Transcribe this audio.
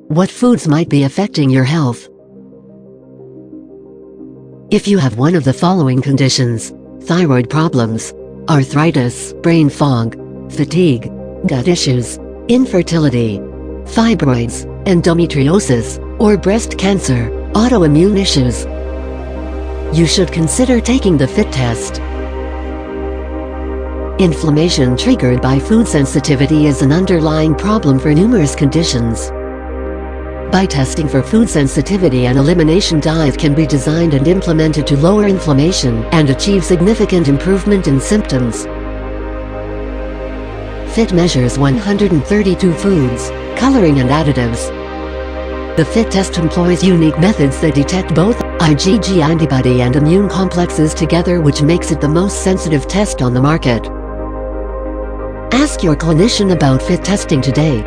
What foods might be affecting your health? If you have one of the following conditions: thyroid problems, arthritis, brain fog, fatigue, gut issues, infertility, fibroids, endometriosis, or breast cancer, autoimmune issues, you should consider taking the FIT test. Inflammation triggered by food sensitivity is an underlying problem for numerous conditions. By testing for food sensitivity, an elimination diet can be designed and implemented to lower inflammation and achieve significant improvement in symptoms. FIT measures 132 foods, coloring and additives. The FIT test employs unique methods that detect both IgG antibody and immune complexes together, which makes it the most sensitive test on the market. Ask your clinician about FIT testing today.